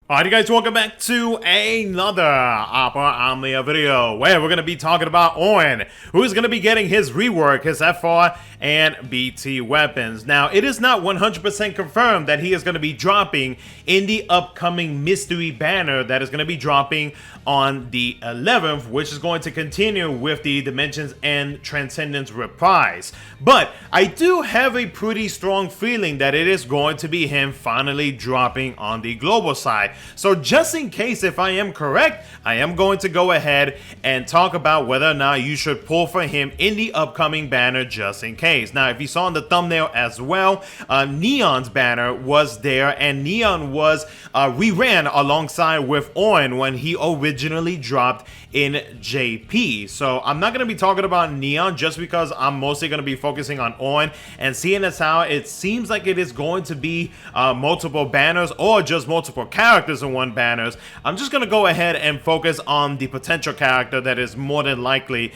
Alright guys, welcome back to another Auron video where we're going to be talking about Auron, who's going to be getting his rework, his FR and BT weapons. Now, it is not 100% confirmed that he is going to be dropping in the upcoming mystery banner that is going to be dropping on the 11th, which is going to continue with the Dimensions and Transcendence reprise. But I do have a pretty strong feeling that it is going to be him finally dropping on the global side. So just in case if I am correct, I am going to go ahead and talk about whether or not you should pull for him in the upcoming banner just in case. Now, if you saw in the thumbnail as well, Neon's banner was there, and Neon was reran alongside with Auron when he originally dropped in JP. So I'm not going to be talking about Neon just because I'm mostly going to be focusing on Auron, and seeing as how it seems like it is going to be multiple banners or just multiple characters in one banners, I'm just going to go ahead and focus on the potential character that is more than likely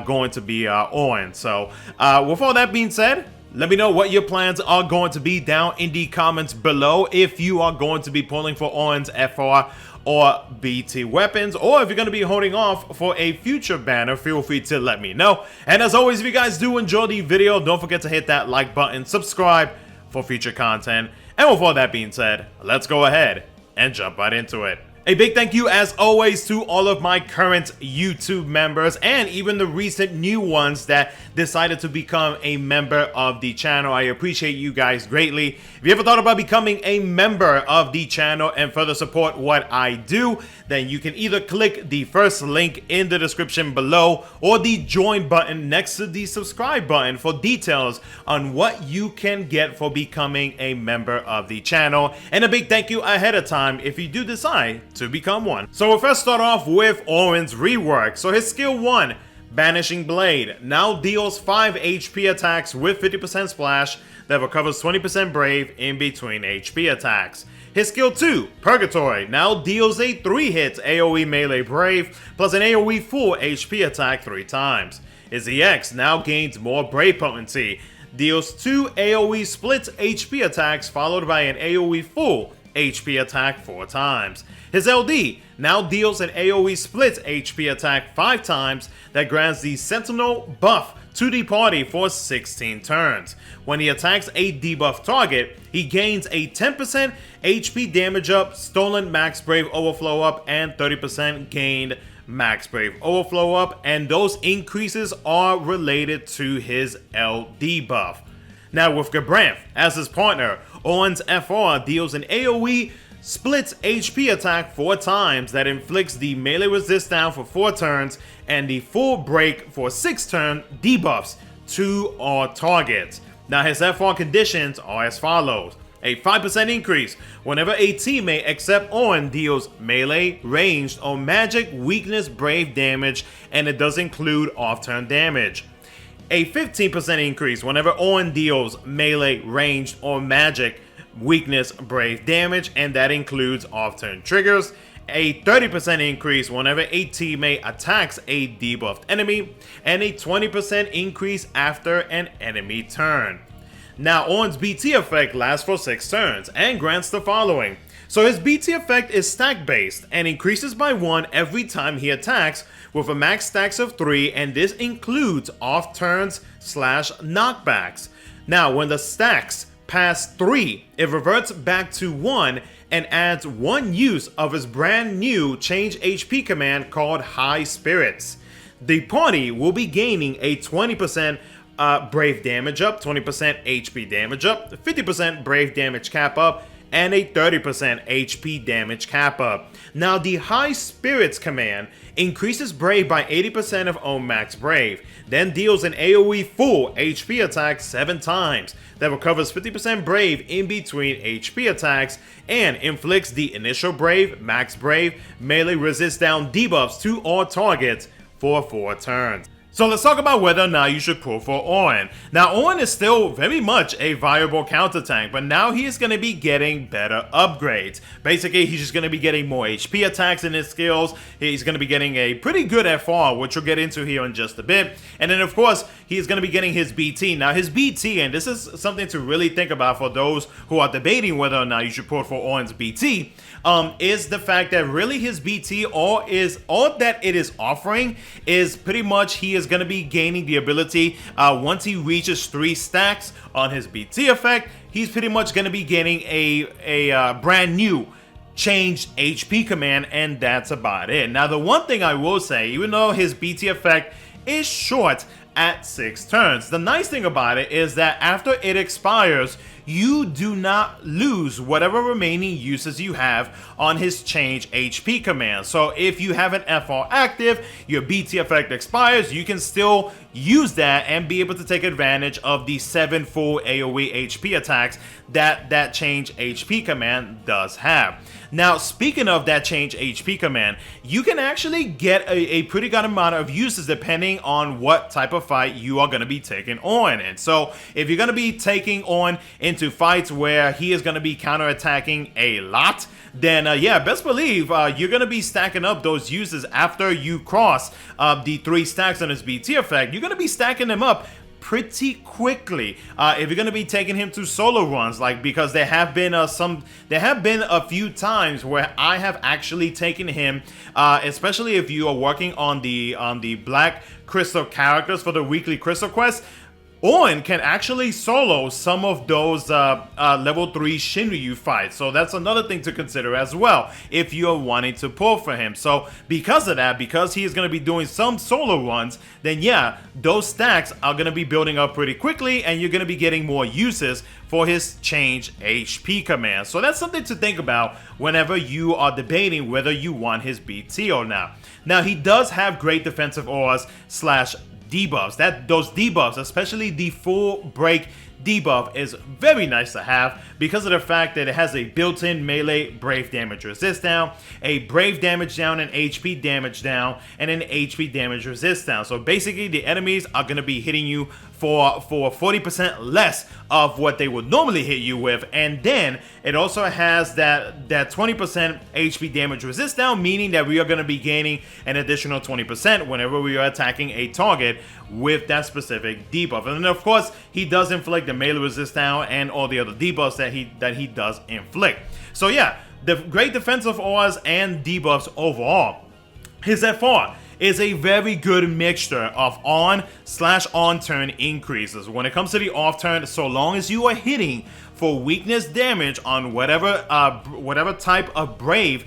going to be Auron. So with all that being said, let me know what your plans are going to be down in the comments below. If you are going to be pulling for Auron's FR or BT weapons, or if you're going to be holding off for a future banner, feel free to let me know. And as always, if you guys do enjoy the video, don't forget to hit that like button, subscribe for future content. And with all that being said, let's go ahead and jump right into it. A big thank you as always to all of my current YouTube members and even the recent new ones that decided to become a member of the channel. I appreciate you guys greatly. If you ever thought about becoming a member of the channel and further support what I do, then you can either click the first link in the description below or the join button next to the subscribe button for details on what you can get for becoming a member of the channel. And a big thank you ahead of time if you do decide to become one. So we'll first start off with Auron's rework. So his skill 1, Banishing Blade, now deals 5 HP attacks with 50% splash that recovers 20% brave in between HP attacks. His skill 2, Purgatory, now deals a 3-hit AoE melee brave plus an AoE full HP attack 3 times. His EX now gains more brave potency, deals 2 AoE split HP attacks followed by an AoE full HP attack 4 times. His LD now deals an AoE split HP attack 5 times that grants the Sentinel buff to the party for 16 turns. When he attacks a debuff target, he gains a 10% HP damage up, stolen max brave overflow up, and 30% gained max brave overflow up, and those increases are related to his LD buff. Now with Gabranth as his partner, Auron's FR deals an AoE splits HP attack 4 times that inflicts the melee resist down for 4 turns and the full break for 6 turn debuffs to all targets. Now his FR conditions are as follows. A 5% increase whenever a teammate except Auron deals melee, ranged, or magic weakness brave damage, and it does include off-turn damage. A 15% increase whenever Auron deals melee, ranged, or magic weakness brave damage, and that includes off-turn triggers. A 30% increase whenever a teammate attacks a debuffed enemy, and a 20% increase after an enemy turn. Now Auron's BT effect lasts for 6 turns and grants the following. So his BT effect is stack based and increases by 1 every time he attacks with a max stacks of 3, and this includes off turns / knockbacks. Now when the stacks pass 3, it reverts back to 1 and adds 1 use of his brand new change HP command called High Spirits. The party will be gaining a 20% brave damage up, 20% HP damage up, 50% brave damage cap up, and a 30% HP damage cap up. Now the High Spirits command increases brave by 80% of own max brave, then deals an AoE full HP attack 7 times that recovers 50% brave in between HP attacks and inflicts the initial brave, max brave, melee resist down debuffs to all targets for 4 turns. So let's talk about whether or not you should pull for Auron. Now, Auron is still very much a viable counter tank, but now he is going to be getting better upgrades. Basically, he's just going to be getting more HP attacks in his skills. He's going to be getting a pretty good FR, which we'll get into here in just a bit. And then, of course, he's going to be getting his BT. Now, his BT, and this is something to really think about for those who are debating whether or not you should pull for Auron's BT, is the fact that really his BT, all that it is offering is pretty much he is going to be gaining the ability once he reaches 3 stacks on his BT effect. He's pretty much going to be getting a brand new changed HP command, and that's about it. Now, the one thing I will say, even though his BT effect is short at 6 turns, the nice thing about it is that after it expires, you do not lose whatever remaining uses you have on his change HP command. So if you have an FR active, your BT effect expires, you can still use that and be able to take advantage of the 7 full AoE HP attacks that change HP command does have. Now, speaking of that change HP command, you can actually get a pretty good amount of uses depending on what type of fight you are going to be taking on. And so if you're going to be taking on into fights where he is going to be counterattacking a lot, then yeah, best believe you're going to be stacking up those uses after you cross the 3 stacks on his BT effect. You're going to be stacking them up pretty quickly if you're going to be taking him to solo runs, like, because there have been a few times where I have actually taken him, especially if you are working on the black crystal characters for the weekly crystal quest. Auron can actually solo some of those level 3 Shinryu fights, so that's another thing to consider as well if you're wanting to pull for him. So because of that, because he is going to be doing some solo runs, then yeah, those stacks are going to be building up pretty quickly, and you're going to be getting more uses for his change HP command. So that's something to think about whenever you are debating whether you want his BT or not. Now, he does have great defensive auras slash debuffs. Those debuffs, especially the full break debuff, is very nice to have because of the fact that it has a built-in melee brave damage resist down, a brave damage down, and HP damage down, and an HP damage resist down. So basically the enemies are going to be hitting you for 40% less of what they would normally hit you with. And then it also has that 20% HP damage resist down, meaning that we are going to be gaining an additional 20% whenever we are attacking a target with that specific debuff. And then of course he does inflict the melee resist down and all the other debuffs that he does inflict. So yeah, the great defensive auras and debuffs overall. His FR is a very good mixture of on/on turn increases. When it comes to the off turn, so long as you are hitting for weakness damage on whatever type of brave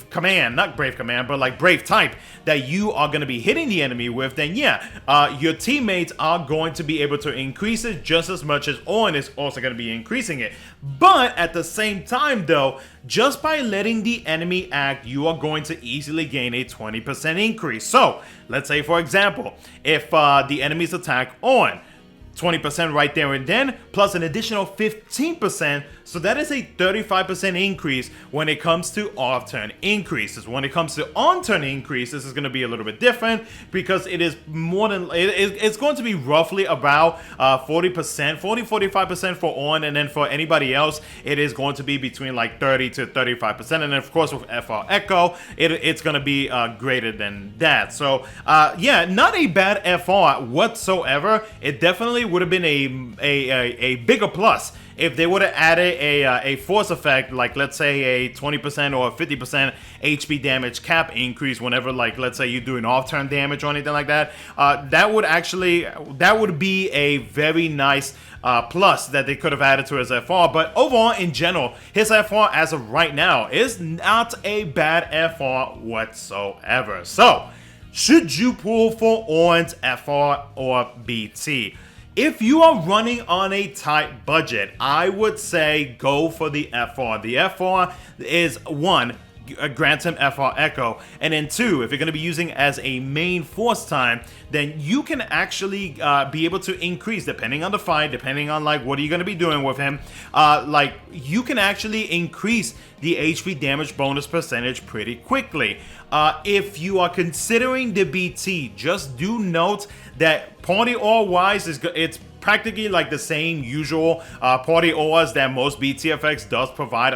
command, not brave command, but like brave type that you are going to be hitting the enemy with, then yeah, your teammates are going to be able to increase it just as much as Auron is also going to be increasing it. But at the same time though, just by letting the enemy act, you are going to easily gain a 20% increase. So let's say, for example, if the enemies attack Auron, 20% right there and then, plus an additional 15%, so that is a 35% increase when it comes to off-turn increases. When it comes to on-turn increases, it's going to be a little bit different because it is more than, it's going to be roughly about 40-45% for Auron, and then for anybody else, it is going to be between like 30 to 35%, and then of course with FR Echo, it's going to be greater than that. So yeah, not a bad FR whatsoever. It definitely would have been a bigger plus if they would have added a force effect, like let's say a 20% or 50% HP damage cap increase whenever, like, let's say you do an off-turn damage or anything like that. That would be a very nice plus that they could have added to his FR. But overall, in general, his FR as of right now is not a bad FR whatsoever. So, should you pull for Auron's FR or BT? If you are running on a tight budget, I would say go for the FR. The FR is, one, grants him FR Echo. And then 2, if you're going to be using as a main force time, then you can actually be able to increase, depending on the fight, depending on like what are you going to be doing with him, like you can actually increase the HP damage bonus percentage pretty quickly. If you are considering the BT, just do note that party ore wise, it's practically like the same usual party ores that most BTFX does provide,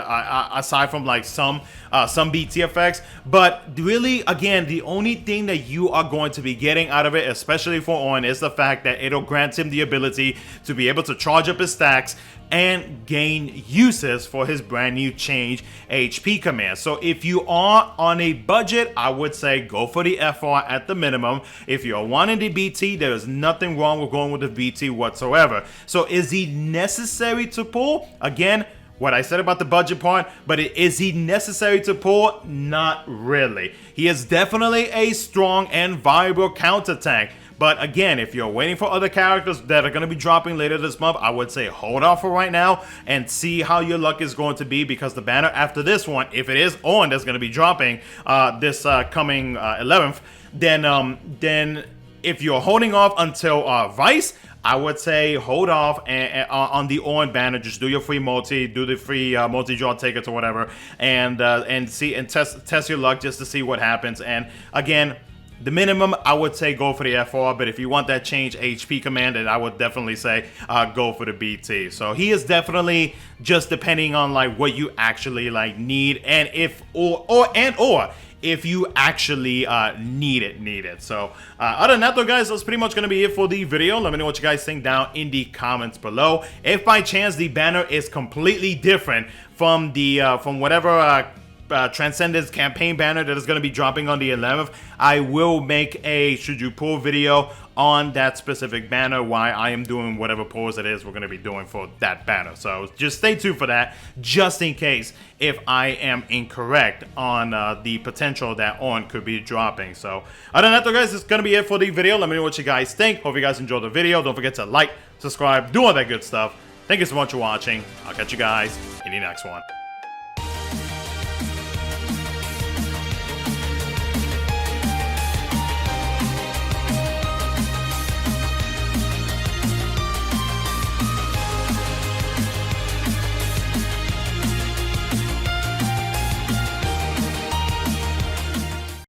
aside from like some BTFX. But really, again, the only thing that you are going to be getting out of it, especially for Auron, is the fact that it'll grant him the ability to be able to charge up his stacks and gain uses for his brand new change HP command. So if you are on a budget, I would say go for the FR at the minimum. If you're wanting the BT, there is nothing wrong with going with the BT whatsoever. So is he necessary to pull? Again, what I said about the budget part, but is he necessary to pull? Not really. He is definitely a strong and viable counter tank. But again, if you're waiting for other characters that are going to be dropping later this month, I would say hold off for right now and see how your luck is going to be, because the banner after this one, if it is Auron that's going to be dropping this coming 11th, then if you're holding off until Vice, I would say hold off on the Auron banner. Just do your free multi, do the free multi-draw tickets or whatever, and see and test your luck just to see what happens. And again, the minimum, I would say go for the FR, but if you want that change HP command, then I would definitely say go for the BT. So he is definitely just depending on like what you actually like need, and if or if you actually need it. So other than that though, guys, that's pretty much going to be it for the video. Let me know what you guys think down in the comments below. If by chance the banner is completely different from the from whatever Transcendence campaign banner that is going to be dropping on the 11th, I will make a should you pull video on that specific banner, why I am doing whatever pulls it is we're going to be doing for that banner. So just stay tuned for that, just in case if I am incorrect on the potential that Auron could be dropping. So other than that though, guys, it's going to be it for the video. Let me know what you guys think. Hope you guys enjoyed the video. Don't forget to like, subscribe, do all that good stuff. Thank you so much for watching. I'll catch you guys in the next one.